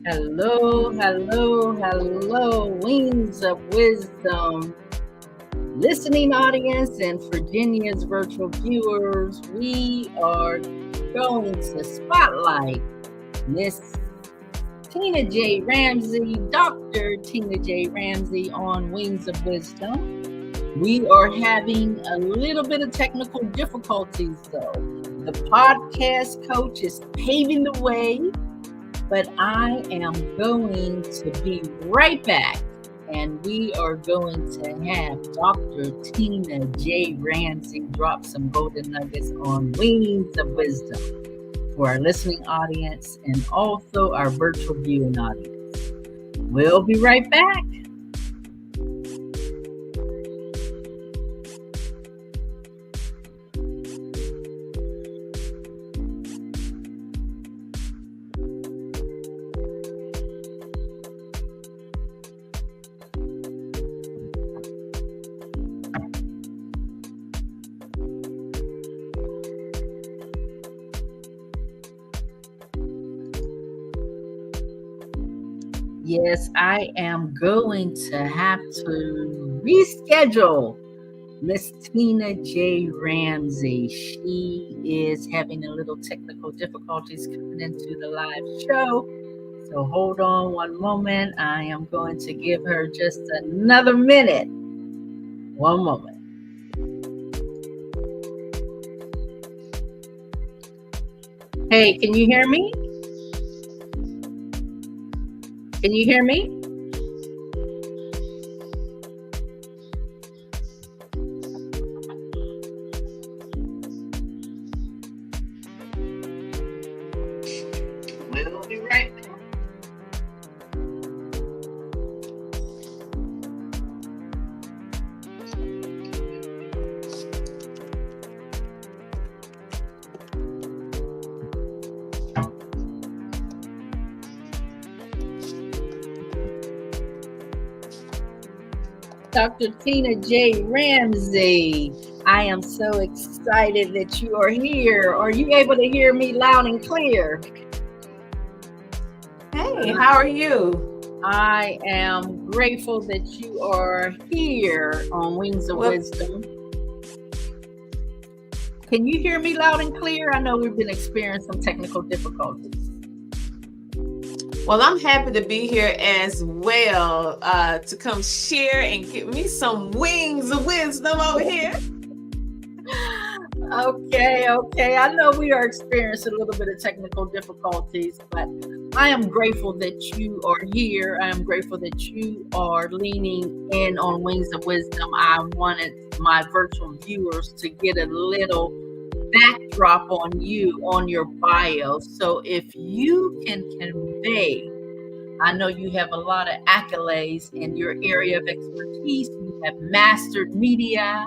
Hello, hello, hello, Wings of Wisdom, listening audience, and Virginia's virtual viewers. We are going to spotlight Miss Tina J. Ramsay, Dr. Tina J. Ramsay on Wings of Wisdom. We are having a little bit of technical difficulties, though. The podcast coach is paving the way. But I am going to be right back, and we are going to have Dr. Tina J. Ramsay drop some golden nuggets on Wings of Wisdom for our listening audience and also our virtual viewing audience. We'll be right back. Yes, I am going to have to reschedule Miss Tina J. Ramsay. She is having a little technical difficulties coming into the live show. So hold on one moment. I am going to give her just another minute. One moment. Hey, can you hear me? Can you hear me? We'll be right back. Dr. Tina J. Ramsay, I am so excited that you are here. Are you able to hear me loud and clear? Hey, how are you? I am grateful that you are here on Wings of Wisdom. Can you hear me loud and clear? I know we've been experiencing some technical difficulties. Well, I'm happy to be here as well to come share and give me some wings of wisdom over here. Okay. I know we are experiencing a little bit of technical difficulties, but I am grateful that you are here. I am grateful that you are leaning in on Wings of Wisdom. I wanted my virtual viewers to get a little backdrop on you, on your bio. So if you can convey, I know you have a lot of accolades in your area of expertise. You have mastered media.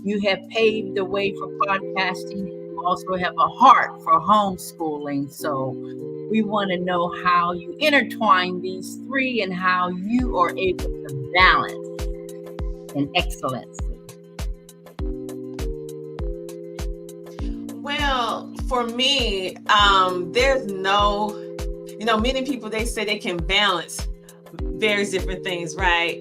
You have paved the way for podcasting. You also have a heart for homeschooling. So we want to know how you intertwine these three and how you are able to balance in excellence. Well, for me, there's no, many people, they say they can balance various different things, right?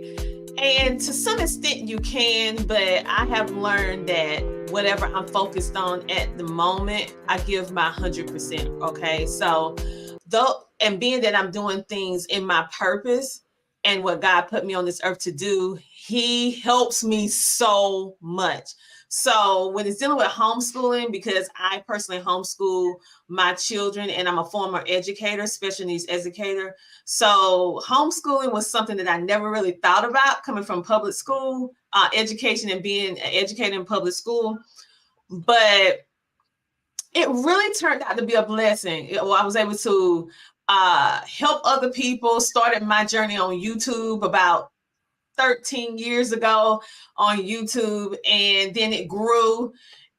And to some extent you can, but I have learned that whatever I'm focused on at the moment, I give my 100%. Okay. So and being that I'm doing things in my purpose and what God put me on this earth to do, He helps me so much. So when it's dealing with homeschooling, because I personally homeschool my children and I'm a former educator, special needs educator. So homeschooling was something that I never really thought about coming from public school education and being an educator in public school. But it really turned out to be a blessing. I was able to help other people, started my journey on YouTube about 13 years ago on YouTube, and then it grew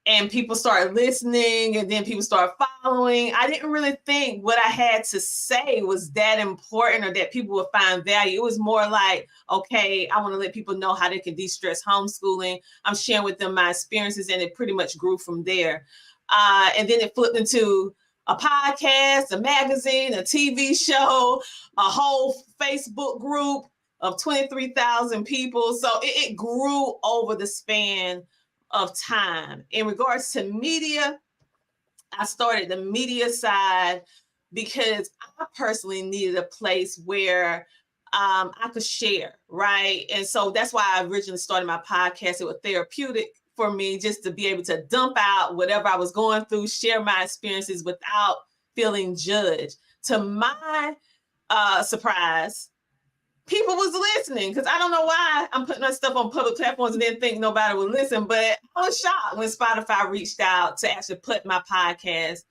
and people started listening and then people started following. I didn't really think what I had to say was that important or that people would find value. It was more like, okay, I want to let people know how they can de-stress homeschooling. I'm sharing with them my experiences, and it pretty much grew from there. And then it flipped into, a podcast, a magazine, a TV show, a whole Facebook group of 23,000 people. So it grew over the span of time. In regards to media, I started the media side because I personally needed a place where I could share, right? And so that's why I originally started my podcast. It was therapeutic for me just to be able to dump out whatever I was going through, share my experiences without feeling judged. To my surprise, people was listening, because I don't know why I'm putting my stuff on public platforms and didn't think nobody would listen. But I was shocked when Spotify reached out to actually put my podcast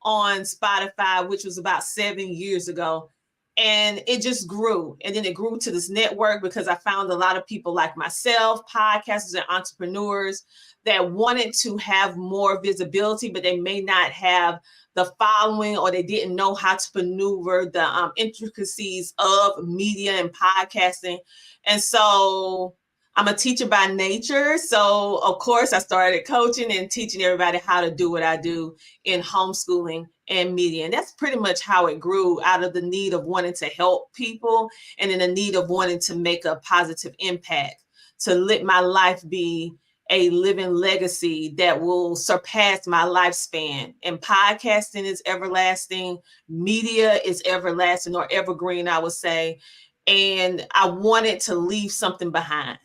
on Spotify, which was about 7 years ago. And it just grew. And then it grew to this network because I found a lot of people like myself, podcasters and entrepreneurs, that wanted to have more visibility, but they may not have the following, or they didn't know how to maneuver the intricacies of media and podcasting. And so I'm a teacher by nature. So of course I started coaching and teaching everybody how to do what I do in homeschooling and media. And that's pretty much how it grew, out of the need of wanting to help people and in the need of wanting to make a positive impact, to let my life be a living legacy that will surpass my lifespan. And podcasting is everlasting. Media is everlasting, or evergreen, I would say. And I wanted to leave something behind.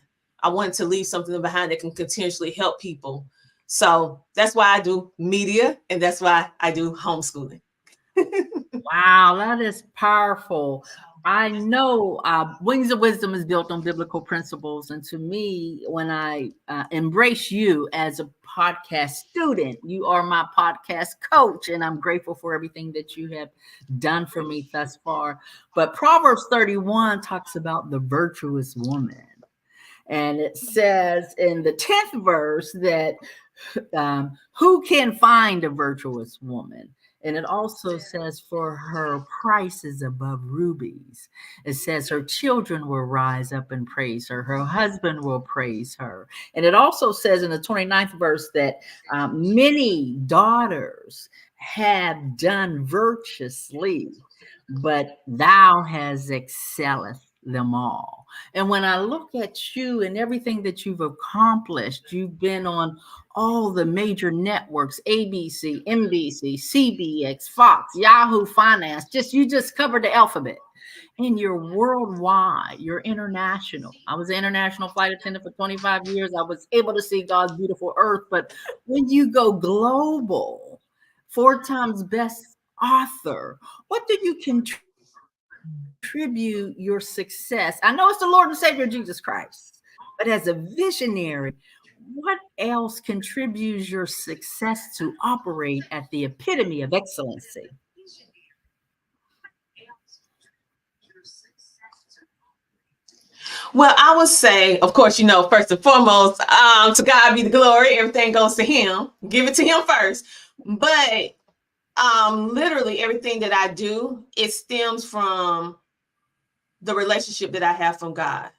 I wanted to leave something behind that can continuously help people. So that's why I do media, and that's why I do homeschooling. Wow, that is powerful. I know Wings of Wisdom is built on biblical principles. And to me, when I embrace you as a podcast student, you are my podcast coach. And I'm grateful for everything that you have done for me thus far. But Proverbs 31 talks about the virtuous woman. And it says in the 10th verse that who can find a virtuous woman? And it also says, for her price is above rubies. It says her children will rise up and praise her. Her husband will praise her. And it also says in the 29th verse that many daughters have done virtuously, but thou hast excelleth them all. And when I look at you and everything that you've accomplished, you've been on all the major networks, ABC, NBC, CBX, Fox, Yahoo Finance, you just covered the alphabet. And you're worldwide, you're international. I was an international flight attendant for 25 years. I was able to see God's beautiful earth. But when you go global, 4 times best author, what do you contribute your success? I know it's the Lord and Savior Jesus Christ, but as a visionary, what else contributes your success to operate at the epitome of excellency? Well, I would say, of course, first and foremost, to God be the glory. Everything goes to Him. Give it to Him first. But literally everything that I do, it stems from the relationship that I have from God.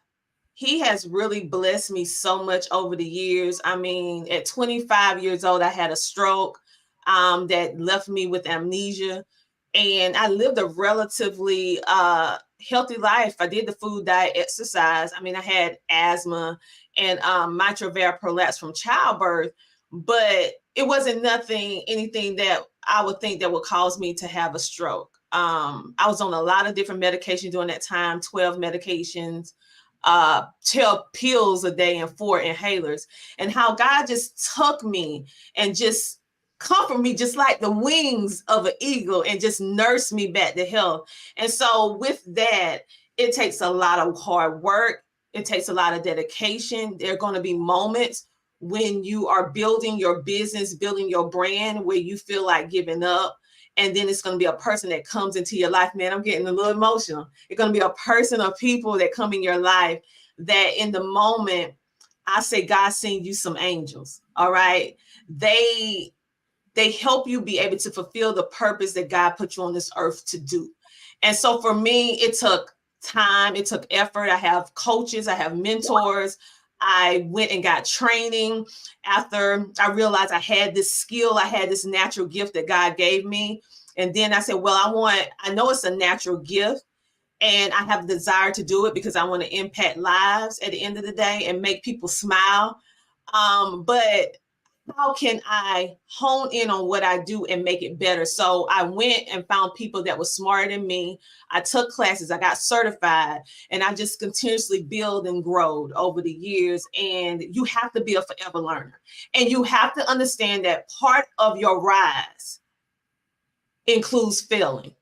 He has really blessed me so much over the years. I mean, at 25 years old, I had a stroke that left me with amnesia. And I lived a relatively healthy life. I did the food, diet, exercise. I mean, I had asthma and mitral valve prolapse from childbirth, but it wasn't anything that I would think that would cause me to have a stroke. I was on a lot of different medications during that time, 12 medications, 12 pills a day and 4 inhalers, and how God just took me and just comfort me just like the wings of an eagle and just nurse me back to health. And so with that, it takes a lot of hard work. It takes a lot of dedication. There are going to be moments when you are building your business, building your brand, where you feel like giving up. And then it's going to be a person that comes into your life. Man, I'm getting a little emotional. It's going to be a person or people that come in your life that in the moment, I say, God send you some angels. All right. They help you be able to fulfill the purpose that God put you on this earth to do. And so for me, it took time. It took effort. I have coaches. I have mentors. I went and got training after I realized I had this skill. I had this natural gift that God gave me. And then I said, well, I know it's a natural gift, and I have the desire to do it because I want to impact lives at the end of the day and make people smile. But how can I hone in on what I do and make it better? So I went and found people that were smarter than me. I took classes, I got certified, and I just continuously build and grow over the years. And you have to be a forever learner. And you have to understand that part of your rise includes failing.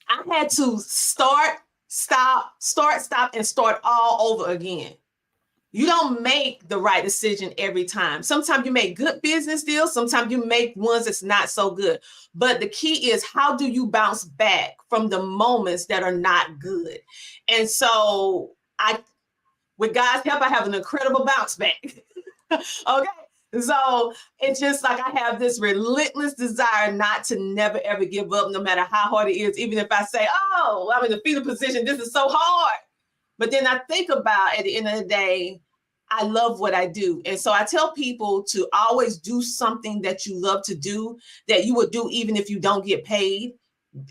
I had to start, stop, and start all over again. You don't make the right decision every time. Sometimes you make good business deals. Sometimes you make ones that's not so good. But the key is, how do you bounce back from the moments that are not good? And so with God's help, I have an incredible bounce back. Okay. So it's just like I have this relentless desire not to never, ever give up, no matter how hard it is. Even if I say, oh, I'm in the fetal position, this is so hard. But then I think about, at the end of the day, I love what I do. And so I tell people to always do something that you love to do, that you would do even if you don't get paid,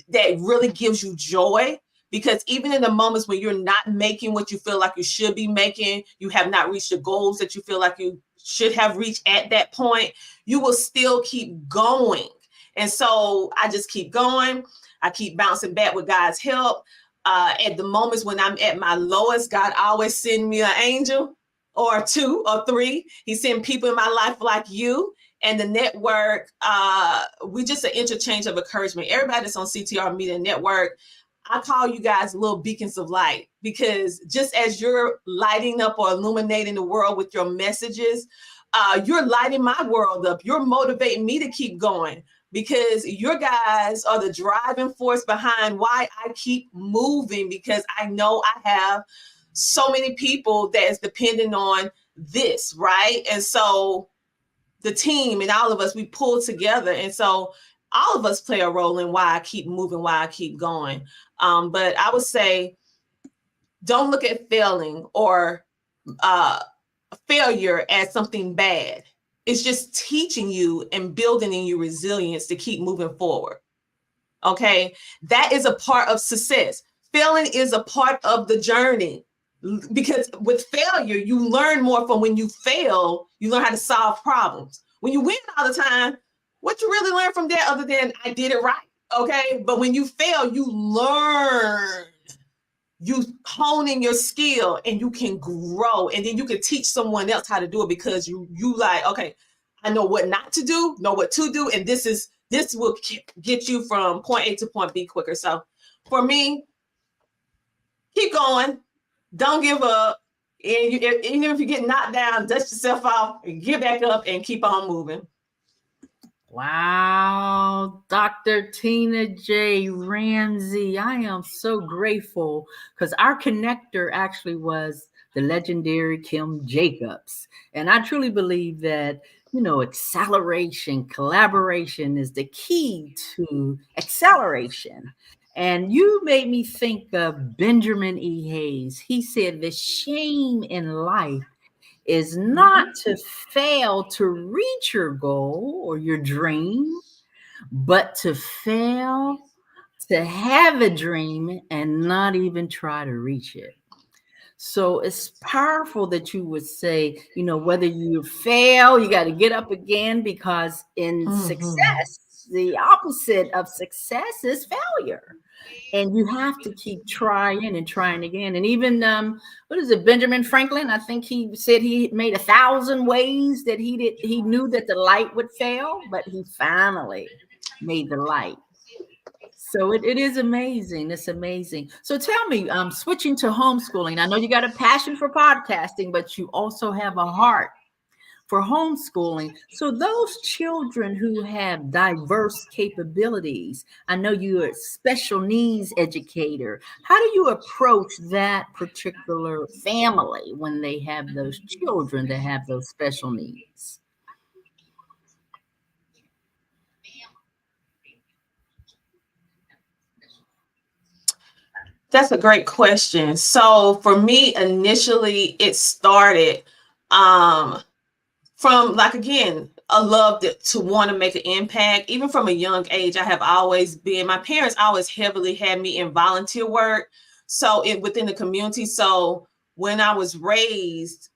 that really gives you joy. Because even in the moments when you're not making what you feel like you should be making, you have not reached the goals that you feel like you should have reached at that point, you will still keep going. And so I just keep going. I keep bouncing back with God's help. At the moments when I'm at my lowest, God always send me an angel or two or three. He sent people in my life like you. And the network, we just an interchange of encouragement. Everybody that's on CTR Media Network, I call you guys little beacons of light, because just as you're lighting up or illuminating the world with your messages, you're lighting my world up. You're motivating me to keep going, because your guys are the driving force behind why I keep moving, because I know I have so many people that is depending on this, right? And so the team and all of us, we pull together. And so all of us play a role in why I keep moving, why I keep going. But I would say, don't look at failing or failure as something bad. It's just teaching you and building in you resilience to keep moving forward. Okay. That is a part of success. Failing is a part of the journey, because with failure, you learn more. From when you fail, you learn how to solve problems. When you win all the time, what you really learn from that, other than I did it right. Okay. But when you fail, you learn, you hone in your skill, and you can grow, and then you can teach someone else how to do it, because you like, okay, I know what not to do, know what to do. And this will get you from point A to point B quicker. So for me, keep going. Don't give up. And even if you get knocked down, dust yourself off and get back up and keep on moving. Wow, Dr. Tina J. Ramsay, I am so grateful, because our connector actually was the legendary Kim Jacobs. And I truly believe that, acceleration, collaboration is the key to acceleration. And you made me think of Benjamin E. Hayes. He said the shame in life is not to fail to reach your goal or your dream, but to fail to have a dream and not even try to reach it. So it's powerful that you would say, whether you fail, you got to get up again, because in success, the opposite of success is failure. And you have to keep trying and trying again. And even what is it, Benjamin Franklin? I think he said he made 1,000 ways that he knew that the light would fail, but he finally made the light. So it is amazing. It's amazing. So tell me, switching to homeschooling, I know you got a passion for podcasting, but you also have a heart for homeschooling. So those children who have diverse capabilities, I know you're a special needs educator. How do you approach that particular family when they have those children that have those special needs? That's a great question. So for me, initially, it started from, like, again, a love to want to make an impact. Even from a young age, I have always been, my parents always heavily had me in volunteer work. So within the community. So when I was raised,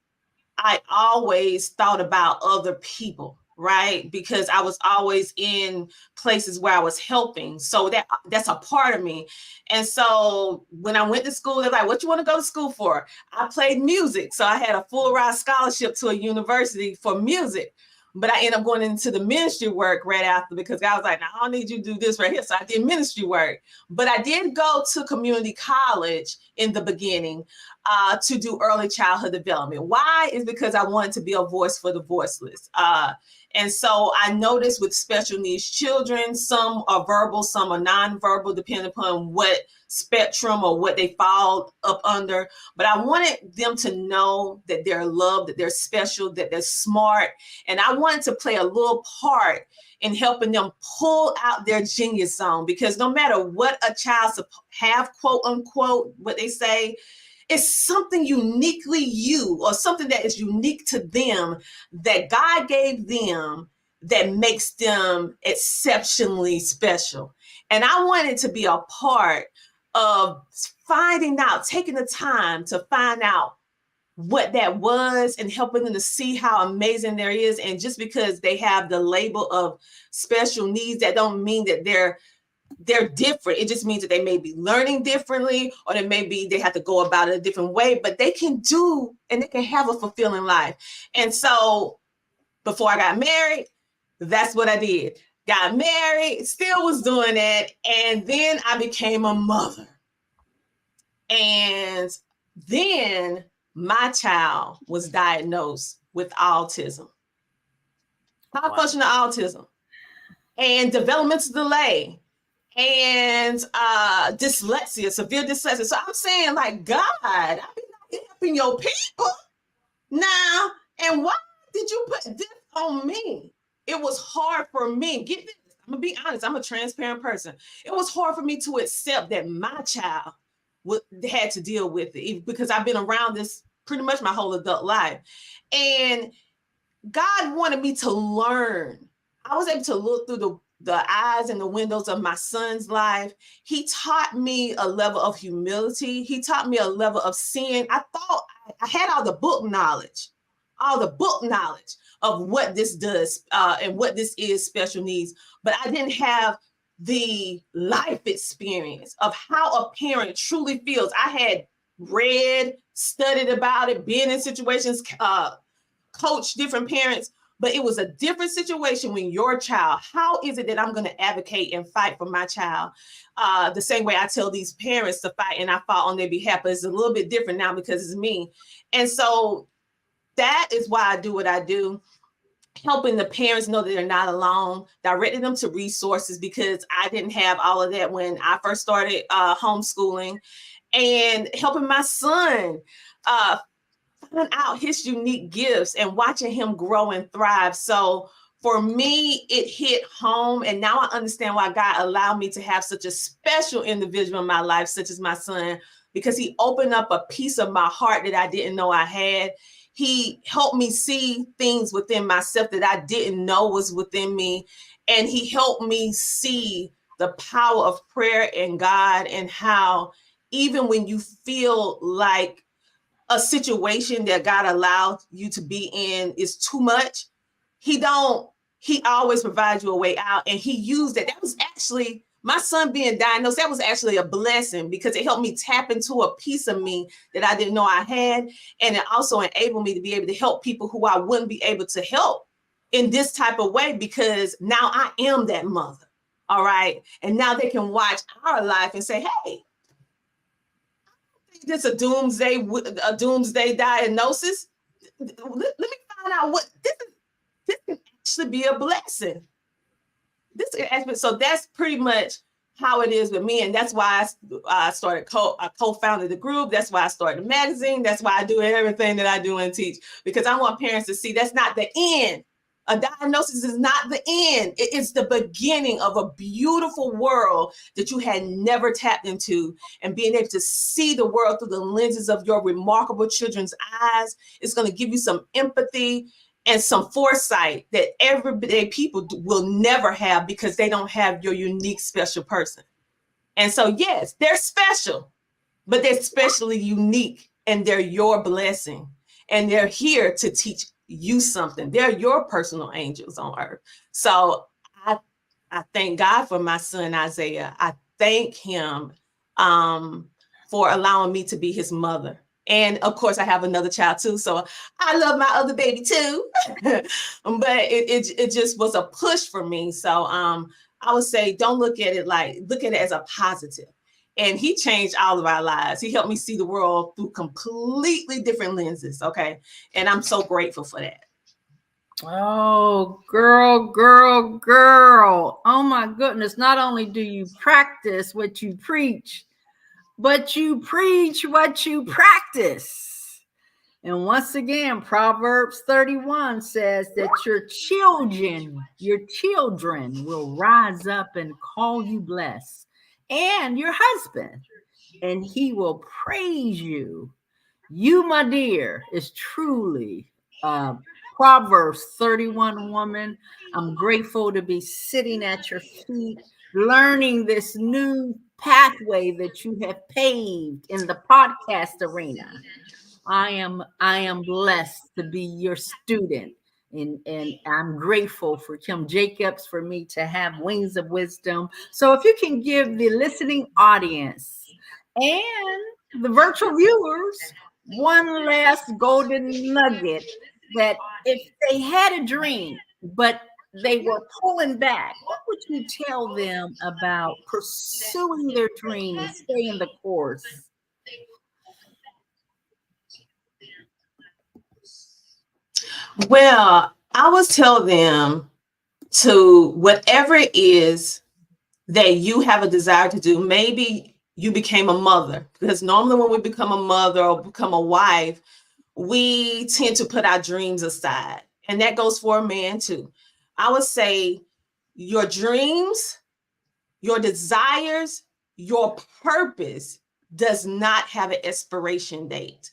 I always thought about other people, right? Because I was always in places where I was helping. So that's a part of me. And so when I went to school, they're like, what you want to go to school for? I played music. So I had a full ride scholarship to a university for music. But I ended up going into the ministry work right after, because I was like, I don't need you to do this right here. So I did ministry work. But I did go to community college in the beginning to do early childhood development. Why? Is because I wanted to be a voice for the voiceless. And so I noticed with special needs children, some are verbal, some are nonverbal, depending upon what spectrum or what they fall up under. But I wanted them to know that they're loved, that they're special, that they're smart. And I wanted to play a little part in helping them pull out their genius zone, because no matter what a child have, quote unquote, what they say, it's something uniquely you, or something that is unique to them that God gave them that makes them exceptionally special. And I wanted to be a part of finding out, taking the time to find out what that was and helping them to see how amazing there is. And just because they have the label of special needs, that don't mean that they're different. It just means that they may be learning differently, or they have to go about it a different way, but they can do, and they can have a fulfilling life. And so before I got married, that's what I did. Got married, still was doing that. And then I became a mother. And then my child was diagnosed with autism, high functional autism, and developmental delay, and dyslexia, severe dyslexia. So I'm saying, like, God, I've been helping your people now, and why did you put this on me? It was hard for me. Get this, I'm gonna be honest, I'm a transparent person. It was hard for me to accept that my child had to deal with it, because I've been around this pretty much my whole adult life. And God wanted me to learn. I was able to look through the eyes and the windows of my son's life. He taught me a level of humility. He taught me a level of seeing. I thought I had all the book knowledge of what this does and what this is, special needs, but I didn't have the life experience of how a parent truly feels. I had read, studied about it, been in situations, coached different parents, but it was a different situation when your child. How is it that I'm going to advocate and fight for my child? The same way I tell these parents to fight and I fought on their behalf, but it's a little bit different now because it's me. And so that is why I do what I do, helping the parents know that they're not alone, directing them to resources, because I didn't have all of that when I first started homeschooling, and helping my son find out his unique gifts and watching him grow and thrive. So for me, it hit home. And now I understand why God allowed me to have such a special individual in my life, such as my son, because he opened up a piece of my heart that I didn't know I had. He helped me see things within myself that I didn't know was within me. And he helped me see the power of prayer and God, and how even when you feel like a situation that God allowed you to be in is too much, he always provides you a way out. And he used that. That was actually, my son being diagnosed, that was actually a blessing, because it helped me tap into a piece of me that I didn't know I had. And it also enabled me to be able to help people who I wouldn't be able to help in this type of way, because now I am that mother. All right. And now they can watch our life and say, hey, this is a doomsday diagnosis. Let me find out what this can actually be a blessing. So that's pretty much how it is with me. And that's why I co-founded the group. That's why I started the magazine. That's why I do everything that I do and teach, because I want parents to see that's not the end. A diagnosis is not the end. It is the beginning of a beautiful world that you had never tapped into, and being able to see the world through the lenses of your remarkable children's eyes. It's going to give you some empathy. and some foresight that everyday people will never have because they don't have your unique special person. And so, yes, they're special, but they're especially unique, and they're your blessing, and they're here to teach you something. They're your personal angels on earth. So I thank God for my son Isaiah. I thank him for allowing me to be his mother. And of course, I have another child too, so I love my other baby too. But it just was a push for me. So I would say, don't look at it as a positive. And he changed all of our lives. He helped me see the world through completely different lenses. Okay. And I'm so grateful for that. Oh, girl. Oh my goodness. Not only do you practice what you preach, but you preach what you practice. And once again, Proverbs 31 says that your children will rise up and call you blessed, and your husband, and he will praise you. You, my dear, is truly Proverbs 31 woman. I'm grateful to be sitting at your feet, learning this new pathway that you have paved in the podcast arena. I am blessed to be your student. And I'm grateful for Kim Jacobs for me to have Wings of Wisdom. So if you can give the listening audience and the virtual viewers one last golden nugget, that if they had a dream, but they were pulling back, what would you tell them about pursuing their dream and staying the course? Well, I would tell them to, whatever it is that you have a desire to do. Maybe you became a mother, because normally when we become a mother or become a wife, we tend to put our dreams aside. And that goes for a man too. I would say your dreams, your desires, your purpose does not have an expiration date.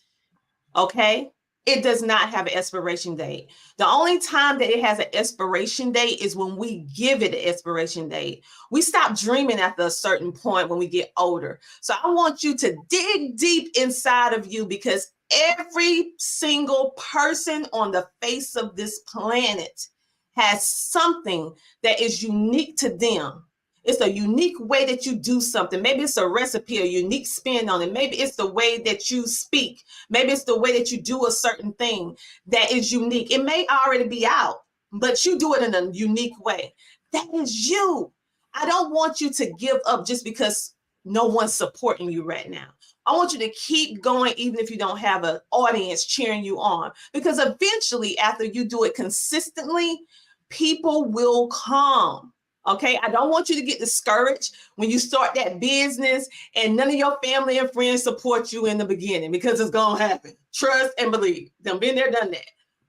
Okay? It does not have an expiration date. The only time that it has an expiration date is when we give it an expiration date. We stop dreaming after a certain point when we get older. So I want you to dig deep inside of you, because every single person on the face of this planet has something that is unique to them. It's a unique way that you do something. Maybe it's a recipe, a unique spin on it. Maybe it's the way that you speak. Maybe it's the way that you do a certain thing that is unique. It may already be out, but you do it in a unique way. That is you. I don't want you to give up just because no one's supporting you right now. I want you to keep going, even if you don't have an audience cheering you on, because eventually, after you do it consistently, people will come. Okay, I don't want you to get discouraged when you start that business and none of your family and friends support you in the beginning, because it's going to happen. Trust and believe. They've been there, done that.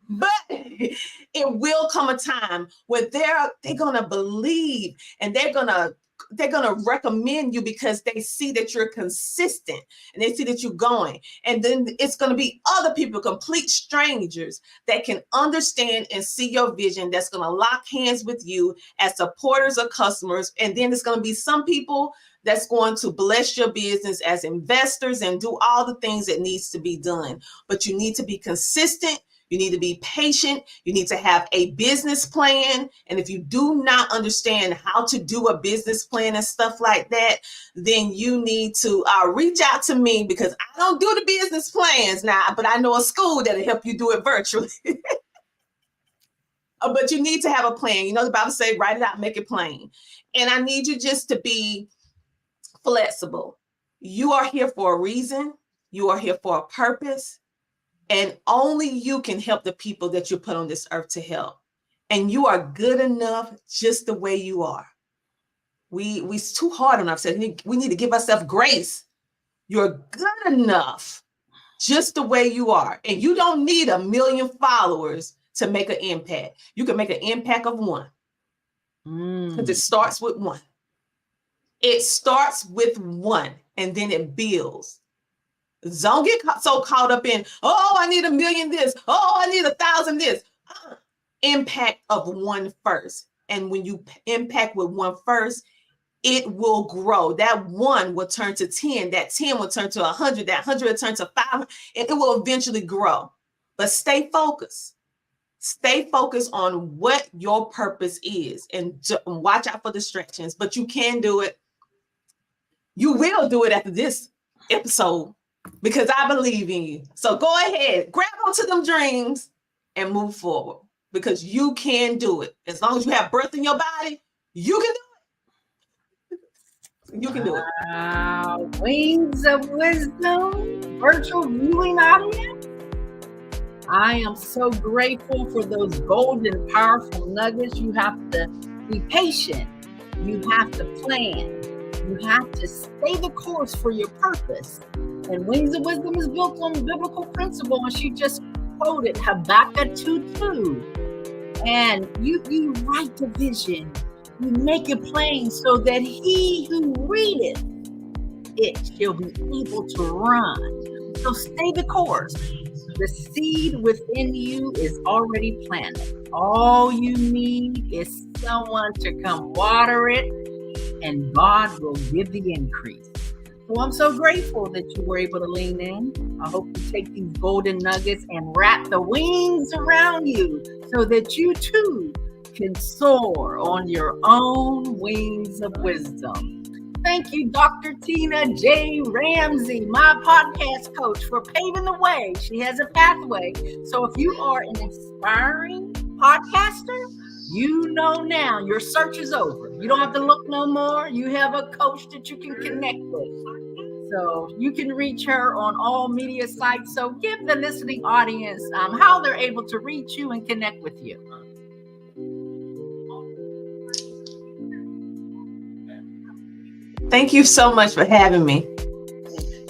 But it will come a time where they're going to believe, and they're going to recommend you because they see that you're consistent and they see that you're going. And then it's going to be other people, complete strangers, that can understand and see your vision, that's going to lock hands with you as supporters or customers. And then it's going to be some people that's going to bless your business as investors and do all the things that needs to be done. But you need to be consistent. You need to be patient. You need to have a business plan. And if you do not understand how to do a business plan and stuff like that, then you need to reach out to me, because I don't do the business plans now, but I know a school that'll help you do it virtually. But you need to have a plan. You know, the Bible says, write it out, make it plain. And I need you just to be flexible. You are here for a reason. You are here for a purpose. And only you can help the people that you put on this earth to help. And you are good enough just the way you are. We's too hard on ourselves. We need to give ourselves grace. You're good enough just the way you are. And you don't need 1 million followers to make an impact. You can make an impact of one. Because it starts with one. It starts with one, and then it builds. Don't get so caught up in, oh, I need 1 million this. Oh, I need 1,000 this. impact of one first. And when you impact with one first, it will grow. That 1 will turn to 10. That 10 will turn to 100. That 100 will turn to 500. And it will eventually grow. But stay focused. Stay focused on what your purpose is and watch out for distractions. But you can do it. You will do it after this episode because I believe in you. So go ahead, grab onto them dreams and move forward because you can do it. As long as you have breath in your body, you can do it. You can do it. Wow. Wings of Wisdom, virtual viewing audience. I am so grateful for those golden, powerful nuggets. You have to be patient. You have to plan. You have to stay the course for your purpose. And Wings of Wisdom is built on biblical principle. And she just quoted Habakkuk 2:2. And you write the vision. You make it plain so that he who readeth it shall be able to run. So stay the course. The seed within you is already planted. All you need is someone to come water it, and God will give the increase. So I'm so grateful that you were able to lean in. I hope you take these golden nuggets and wrap the wings around you so that you too can soar on your own wings of wisdom. Thank you, Dr. Tina J. Ramsay, my podcast coach, for paving the way. She has a pathway. So if you are an inspiring podcaster, you know now your search is over. You don't have to look no more. You have a coach that you can connect with. So you can reach her on all media sites. So give the listening audience how they're able to reach you and connect with you. Thank you so much for having me.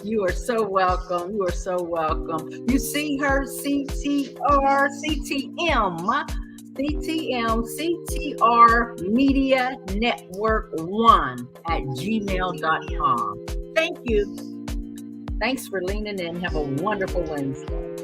You are so welcome. You are so welcome. You see her CTR, CTR Media Network 1 at gmail.com. Thank you. Thanks for leaning in. Have a wonderful Wednesday.